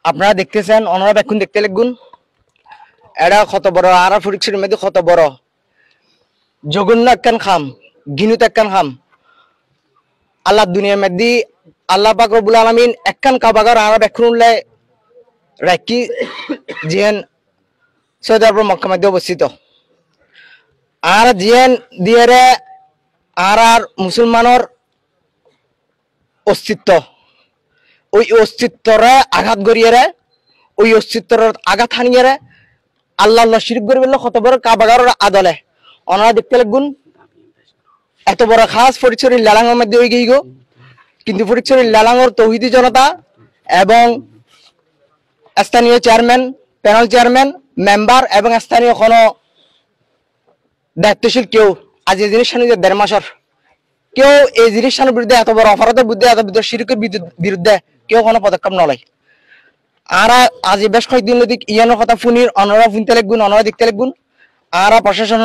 আপনারা দেখতেছেন, ওনারা এখন দেখতে লাগুন এটা কত বড় আর ফরিকশির মধ্যে কত বড় জঘন্য একখান খাম, ঘিনুত একখান খাম। আল্লাহ দুনিয়ার মধ্যে আল্লাহ পাক রব্বুল আলামিন একখান কাবাগার আর এখন উল্লাই রাখি জিয়ান সৌদি আরব মক্কা মধ্যে অবস্থিত। আর জিয়ান দিয়ে আর মুসলমানের অস্তিত্ব, ওই অস্তিত্বরে আঘাত করিয়ে ওই অস্তিত্বর আঘাত হানিয়ে আল্লাহ আল্লাহ শিরিক করে বললো কত বড় কাবাগার আদলে ওনারা দেখতে লাগুন এত বড় খাস ফরিদচুরির লালাঙের মধ্যে হয়ে গিয়ে গো। কিন্তু ফরিদচুরির লালাঙর তৌহিদি জনতা এবং স্থানীয় চেয়ারম্যান, প্যানেল চেয়ারম্যান, মেম্বার এবং স্থানীয় কোনো দায়িত্বশীল কেউ আজ এই জিনিস 1.5 মাসের কেউ এই জিনিসটার বিরুদ্ধে, এত বড় অপরাধের বিরুদ্ধে, এত বড় শিরকের বিরুদ্ধে কেউ কোনো পদক্ষেপ নয়। আর আজ বেশ কয়েকদিন নদীক ইয়ানোর কথা ফুনির অনরা ফুনতে লাগবেন, অনরা দেখতে লাগবেন। আর প্রশাসন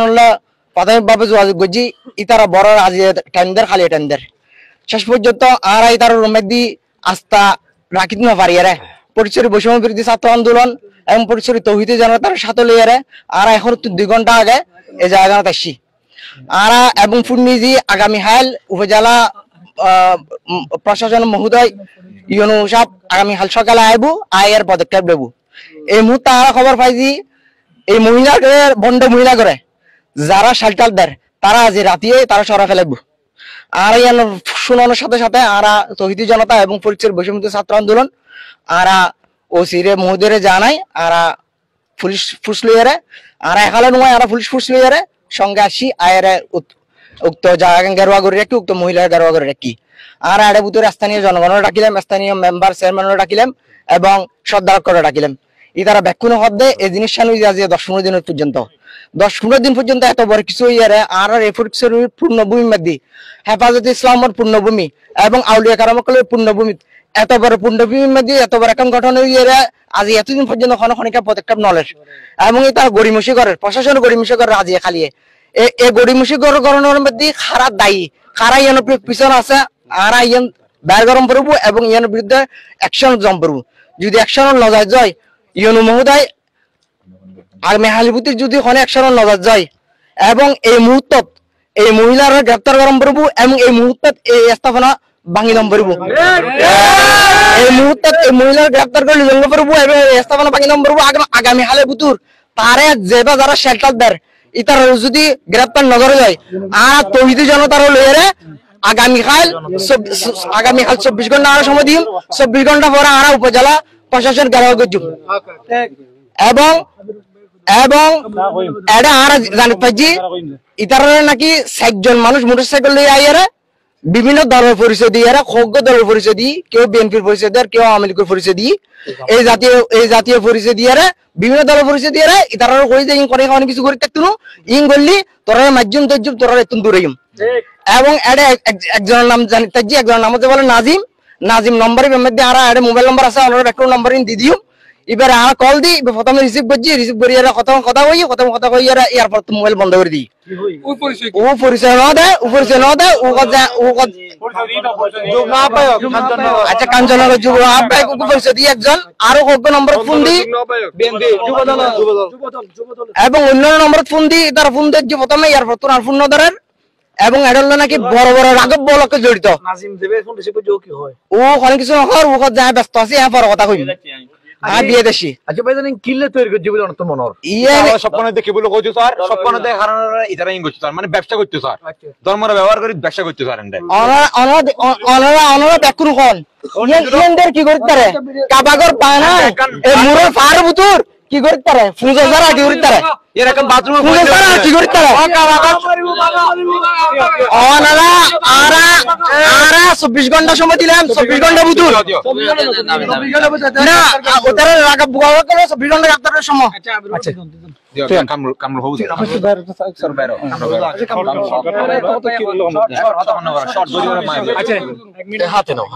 প্রাথমিকভাবে যোগাযোগ করছি ইতারা বড় আজ টেন্ডার খালি টেন্ডার শেষ পর্যন্ত আর ইতার রুমেদি আস্থা রাখিতে না পারি রে পরিচয় বৈষম্য বিরোধী ছাত্র আন্দোলন এবং পরিচয় তৌহিদি জনতার সাথে লইয়ারে আর এখন 2 ঘন্টা আগে এই জায়গা আসছি। আর এবং ফুর্নিজি আগামী হাল উপজেলা প্রশাসন মহোদয় ইউনু সাহেব আগামী হাল সকালে আইব, আয়ের পদক্ষেপ নেব। এই মুহূর্তে আর খবর পাইছি এই মহিলাকে বন্ড মহিলা করে যারা শালটাল দেয় তারা আজ রাতিয়ে তারা সরা ফেলাইব। আর ইয়ান শুনানোর সাথে সাথে আর তৌহিদি জনতা এবং পরিচয় বৈষম্য ছাত্র আন্দোলন আর ওসিরে মহোদয়রে জানাই আর পুলিশ ফুস লইয়ারে আর এখালে নয় আর পুলিশ ফুস লইয়ারে সঙ্গে আসি আয়ের উক্ত জায়গা গেরুয়া করে রাখি, উক্ত মহিলার গেরুয়া করে রাখি। আর আড়ে ভিতরে স্থানীয় জনগণও ডাকিলাম, স্থানীয় মেম্বার চেয়ারম্যানও ডাকিলাম এবং শ্রদ্ধা করে ডাকিলাম। ই তারা ব্যাকুণ হদ্দে এই জিনিস আজ 10-15 দিনের পর্যন্ত 10-15 দিন পর্যন্ত এত বড় কিছু ইয়ারে আর পূর্ণভূমি মধ্যে হেফাজতে ইসলামের পূর্ণভূমি এবং আউলিয়া কারামকলের পূর্ণভূমি এত বড় পূর্ণভূমির মধ্যে এত বড় এখন ঘটনা ইয়ারে আজ এতদিন পর্যন্ত ক্ষণিকা পদক্ষেপ নলের এবং তারা গড়িমসি করে প্রশাসন গড়িমসি করে আজ খালিয়ে এই গড়িমসি গণনার মধ্যে খারাপ দায়ী খারা ইয়ান পিছনে আছে আর ইয়ান বাইর গরম পড়বো এবং ইয়ানের বিরুদ্ধে অ্যাকশন জম পড়বো। যদি অ্যাকশন নজর যায় ইউনু মহোদয় আর মেহালিপুতির যদি কোনো অ্যাকশন নজর যায় এবং এই মুহূর্তত এই মহিলার গ্রেপ্তার গরম পড়বো এবং এই মুহূর্তত এই স্থাপনা ভাঙি দম পড়বো। এই মুহূর্তত এই মহিলার গ্রেপ্তার করে জঙ্গ পড়বো এবং এই স্থাপনা ভাঙি দম পড়বো। আগামী হালে বুতুর তারে যেবা যারা শেল্টার দেয় ইতার যদি গ্রেপ্তার নগরে যায় আর তৌহিদি জনতার লইয়ারে আগামীকাল 24 ঘন্টা আর সময় দিম। 24 ঘন্টা পরে আর উপজেলা প্রশাসন গেরাও করছু এবং এবং এটা আর জানতে পারছি ইতার নাকি 60 জন মানুষ মোটরসাইকেল লইয়া আইয়ারে বিভিন্ন দলের পরিচয় দিয়ে খোগ্য দলের পরিচয় দিই, কেউ বিএনপির পরিচয় দেয়, কেউ আওয়ামী লীগের পরিচয় দিই, এই জাতীয় পরিচয় দিয়ে বিভিন্ন দলের পরিচয় দিয়ে ইতারা কই যে ইন করে অনেক কিছু করে থাকতো ইন করলি তোরা মাধ্যম তজ্জুম তোরা এত দূরে এবং এটা একজনের নাম জানি তাজি একজনের নাম হচ্ছে বলে নাজিম নম্বরের মধ্যে আর একটা মোবাইল নম্বর আছে ওনার একটা নম্বর দিয়ে দিও। এবার আর কল দিই প্রথমে রিসিভ করছি, রিসিভ করি কথা কই এরপর মোবাইল বন্ধ করে দিই। ও পরিচয় ন দেয় আচ্ছা কাঞ্চনগর যুব আহ্বায়ক পরিচয় দিয়ে একজন আরো কয়েক নম্বর ফোন দিই এবং অন্য নম্বর ফোন দিই তার ফোন দিচ্ছি প্রথমে এরপর তোর আর ফোন ধরেন এবং এটা নাকি বড় বড় রাঘব বলকে জড়িত ও অনেক কিছু নকর ও যা ব্যস্ত আছে হ্যাঁ পর কথা কই বিয়ে দেশি। আচ্ছা ভাই জানেন কিল্লে তৈরি করে জীবন তো মনর ইয়ে স্বপ্ন দেখে বলে কইছো স্যার স্বপ্ন দেখে হারানো ইতারা ইন করছে স্যার মানে ব্যবসা করতে স্যার ধর্মরা ব্যবহার করে ব্যবসা করতে স্যার এন্ড অনরা দেখুন কোন ইয়েন্দের কি করতে পারে কাবাগর পায় না এই মুরে ফার বুতুর কি করতে পারে ফুজা যারা কি করতে পারে এরকম বাথরুমে ফুজা যারা কি করতে পারে অনরা আরা 24 ঘন্টা সময় দিলাম 24 ঘন্টা বুতুর না ওটারে রাগা বুয়া করে 24 ঘন্টা আপনাদের সময় আচ্ছা কামরু হবু স্যার বাইরে শর্ট ধরে মাই আচ্ছা এক মিনিট হাতে নাও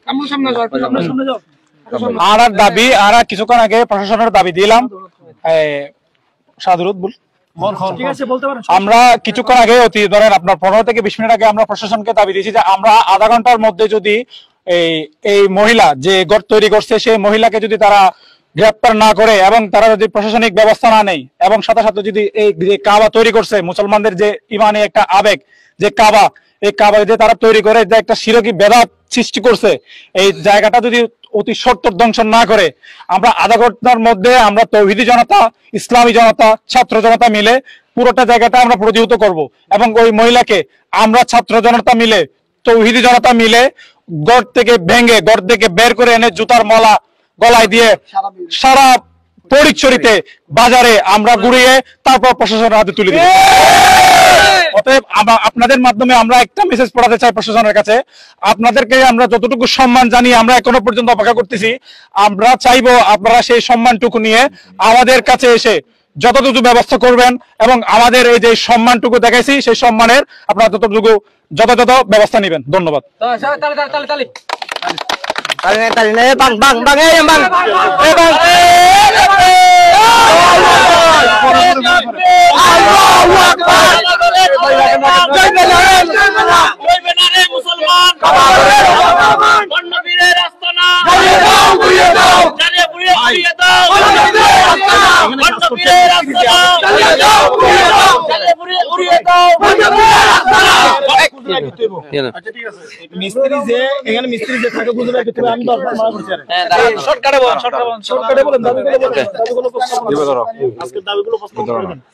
কামরু সামনে যাও আর দাবি আর কিছুক্ষণ আগে প্রশাসনের দাবি দিলাম সাদরুদ বল আমরা কিছুক্ষণ আগে ধরেন আপনার 15 থেকে 20 মিনিট আগে আমরা প্রশাসনকে দাবি দিয়েছি যে আমরা আধা ঘন্টার মধ্যে যদি এই মহিলা যে গড় তৈরি করছে সেই মহিলাকে যদি তারা গ্রেপ্তার না করে এবং তারা যদি প্রশাসনিক ব্যবস্থা না নেয় এবং সাথে সাথে যদি এই যে কাবা তৈরি করছে মুসলমানদের যে ইমানে একটা আবেগ যে কাবা, এই কাবা যে তারা তৈরি করে যে একটা শিরকি বেদাত সৃষ্টি করছে, এই জায়গাটা যদি অতি সত্বর ধ্বংস না করে আমরা আধা ঘন্টার মধ্যে আমরা তৌহিদি জনতা, ইসলামী জনতা, ছাত্র জনতা মিলে পুরোটা জায়গাটা আমরা প্রতিহত করব এবং ওই মহিলাকে আমরা ছাত্র জনতা মিলে, তৌহিদি জনতা মিলে গড় থেকে ভেঙে, গড় থেকে বের করে এনে জুতার মালা গলায় দিয়ে সারা পরিচরিতে বাজারে আমরা ঘুরিয়ে তারপর প্রশাসনের হাতে তুলে দিব। অতএব আপনাদের মাধ্যমে আমরা একটা মেসেজ পড়াতে চাই প্রশাসনের কাছে, আপনাদেরকে আমরা যতটুকু সম্মান জানিয়ে আমরা এখনো পর্যন্ত অপেক্ষা করতেছি, আমরা চাইবো আপনারা সেই সম্মানটুকু নিয়ে আমাদের কাছে এসে যতটুকু ব্যবস্থা করবেন এবং আমাদের এই যে সম্মানটুকু দেখাইছি সেই সম্মানের আপনারা ততটুকু যথাযথ ব্যবস্থা নেবেন। ধন্যবাদ।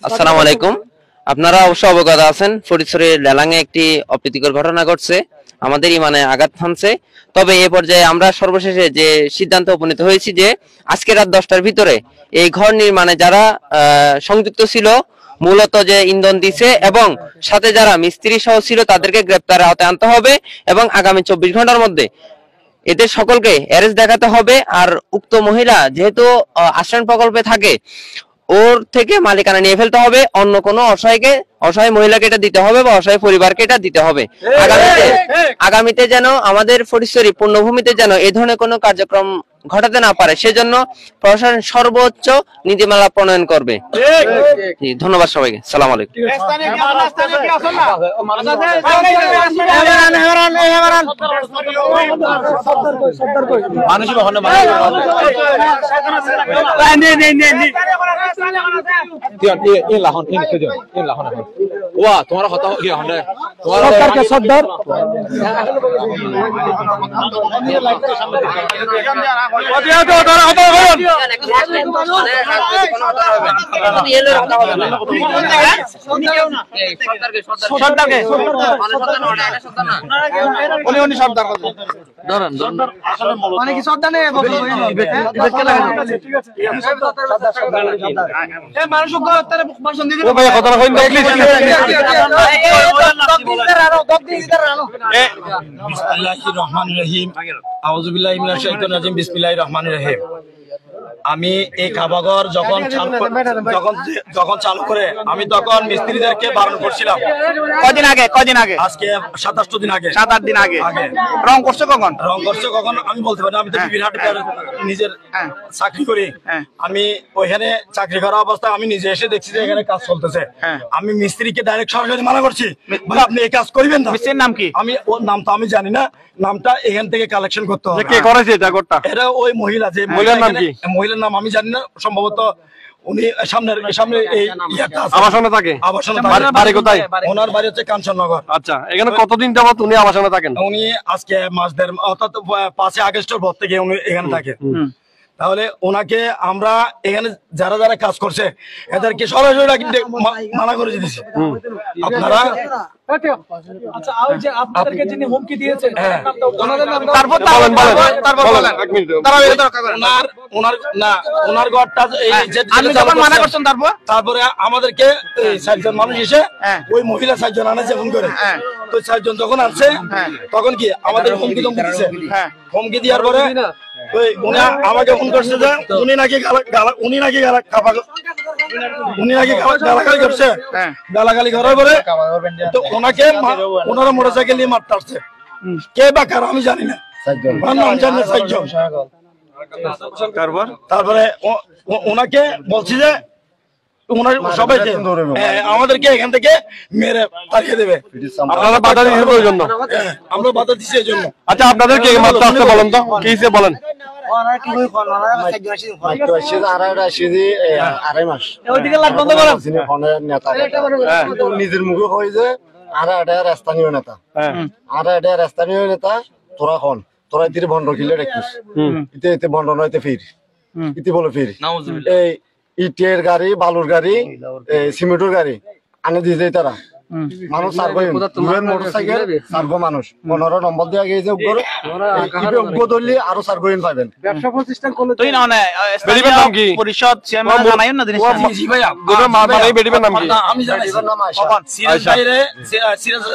আসসালামু আলাইকুম। আপনারা অবশ্য অবগত আছেন ফরিদপুরের লেলাঙে একটি অপ্রীতিকর ঘটনা ঘটছে, আমাদের ইমানে আঘাত হানছে। তবে এ পর্যায়ে আমরা সর্বশেষে যে সিদ্ধান্ত উপনীত হয়েছি যে আজকে রাত 10টার ভিতরে এই ঘর নির্মাণে যারা সংযুক্ত ছিল, মূলত যে ইন্ধন দিছে এবং সাথে যারা মিস্ত্রি সহ ছিল তাদেরকে গ্রেপ্তারের আওতায় আনতে হবে এবং আগামী 24 ঘন্টার মধ্যে এদের সকলকে অ্যারেস্ট দেখাতে হবে। আর উক্ত মহিলা যেহেতু আশ্রয় প্রকল্পে থাকে, ওর থেকে মালিকানা নিয়ে ফেলতে হবে, অন্য কোনো অসহায় মহিলাকে এটা দিতে হবে বা অসহায় পরিবারকে এটা দিতে হবে। আগামীতে যেন আমাদের ফরিদপুর পূর্ণভূমিতে যেন এই ধরনের কোনো কার্যক্রম ঘটাতে না পারে, সেজন্য প্রশাসন সর্বোচ্চ নীতিমালা প্রণয়ন করবে। ধন্যবাদ সবাইকে। সালাম আলাইকুম। আমি এই কাবাগর যখন চালু করে আমি তখন মিস্ত্রিদেরকে বারণ করছিলাম। কদিন আগে আজকে 27 দিন আগে, 7-8 দিন আগে। রং করছে কখন আমি বলতে পারি, আমি তো বিরাট নিজের চাকরি করি। আমি ওইখানে চাকরি করা অবস্থায় আমি নিজে এসে দেখছি যে এখানে কাজ চলতেছে। আমি মিস্ত্রিকে ডাইরেক্ট সরাসরি মানা করছি, ভাই আপনি এই কাজ করবেন না। মিস্ত্রির নাম কি? আমি ওর নাম তো আমি জানি না, নামটা এখান থেকে কালেকশন করতে হবে। কে করেছে এটা ঘরটা? এটা ওই মহিলা, যে মহিলার নাম কি? মহিলার নাম আমি জানি না, সম্ভবত উনি সামনে এই আবাসনে থাকে। বাড়ি কোথায়? ওনার বাড়ি হচ্ছে কাঞ্চননগর। আচ্ছা, এখানে কতদিন যাবত উনি আবাসনে থাকেন? উনি আজকে মাস দেড়, অর্থাৎ 5 আগস্টের পর থেকে উনি এখানে থাকে। তাহলে ওনাকে আমরা এখানে যারা যারা কাজ করছে এদেরকে সরাসরি মানা করে দিতেছি। আপনারা তারপরে আমাদেরকে 4জন মানুষ এসে ওই মহিলা 4জন আনাছে ফোন করে, তো 4জন যখন আসছে তখন কি আমাদের হুমকি দিচ্ছে। হুমকি দেওয়ার পরে উনি আমাকে ফোন করছে যে উনি নাকি গালাগালি করছে। গালাগালি করার পরে তো ওনাকে ওনারা মোটরসাইকেল নিয়ে মারতে আসছে। কে বা কারো আমি জানি না, নাম জানি না। 4জন। তারপরে ওনাকে বলছি যে সবাইকে আমাদেরকে এখান থেকে মেরে তাড়িয়ে দেবে। আপনারা বাধা দিয়েছেন প্রয়োজন না, আমরা বাধা দিচ্ছি এই জন্য। আচ্ছা আপনাদেরকে মাত্র আসতে বলেন তো কি হিসেবে বলেন? নিজের মুখে হয় যে আর এটা স্থানীয় নেতা, আর এটা স্থানীয় নেতা তোরা খন তোরা ইতি বন্ধ খিলে রাখিস ইতে ইতে বন্ধ নয়তে ফির ইতি বলে ফির এই ইটের গাড়ি বালুর গাড়ি সিমেন্টের গাড়ি আনে দিয়ে যায় তারা মানুষ সার্গো মোটরসাইকেল সার্গো মানুষ 15 নম্বর দেওয়া গিয়েছে ধরলি আরো সার্গোইন পাবেন। ব্যবসা প্রতিষ্ঠান করলে তুই না নাম কি পরিষদ চেয়ারম্যান জানাইও না জিনিস জি ভাইয়া মামাই বেডিবের নাম কি? আমি জানি নাম আয়শা। সিরাজ ভাইরে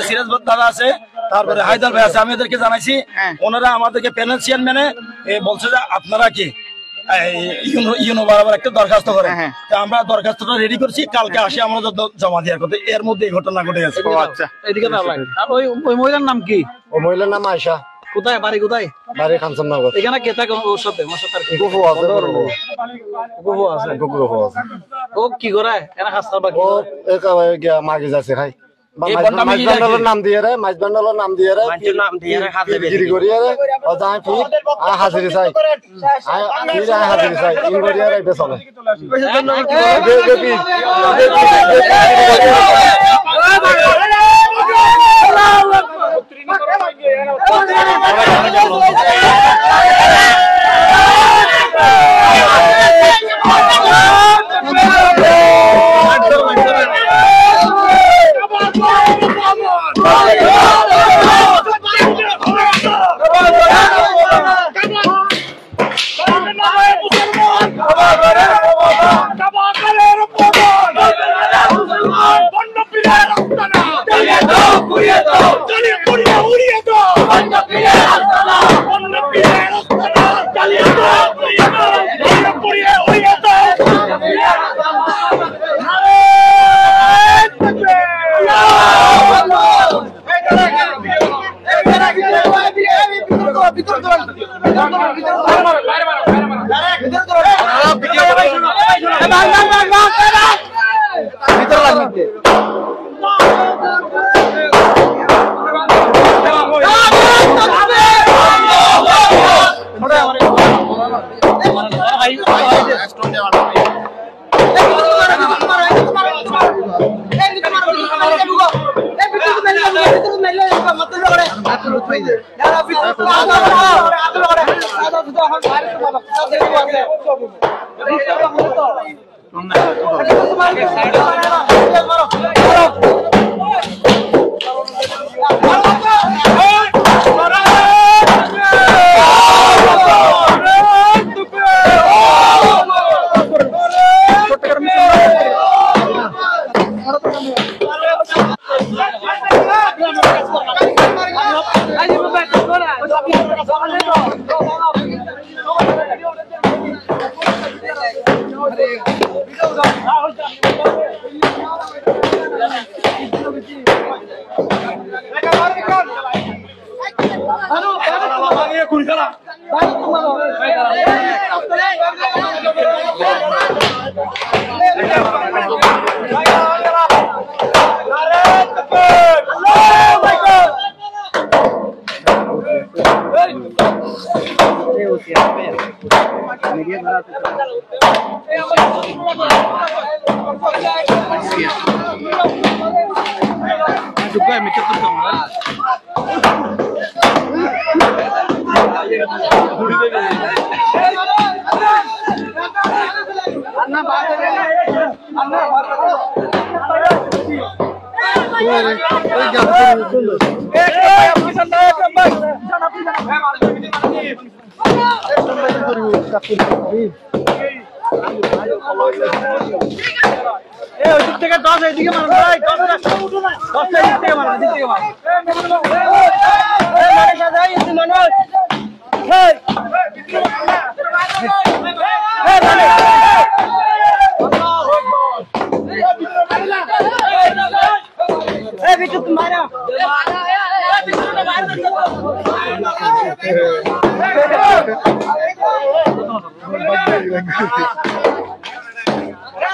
সিরাজ দাদা আছে, তারপরে হায়দার ভাই আছে, আমি এদেরকে জানাইছি। ওনারা আমাদেরকে প্যানেল চেয়ারম্যানে বলছে যে আপনারা কি ইউনো বরাবর একটা দরখাস্ত করে, আমরা দরখাস্তটা রেডি করছি, কালকে আসে আমরা জমা দেওয়ার কথা। এর মধ্যে এই ঘটনা ঘটে গেছে। আচ্ছা এদিকে না ভাই, আর ওই মহিলার নাম কি? ওই মহিলার নাম আয়শা। কোথায় বাড়ি? কোথায় বাড়ি? কাঞ্চননগর। এখানে কে থাকে ওর সাথে? ওর সাথে গুফু আছে, গুফু আছে, গুফু আছে। ও কি করে এনা হাসতার বাকি? ও এক মাগে যাচ্ছে খাই মাইজবান্ডালের নাম দিয়ে রে, মাইজবান্ডালের নাম দিয়ে রে, গিরি করিয়ে রে ও যায় ফির আ হাজিরি চাই, ফির আ হাজিরি চাই ইন করিয়ে রে বে চলে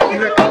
Gaya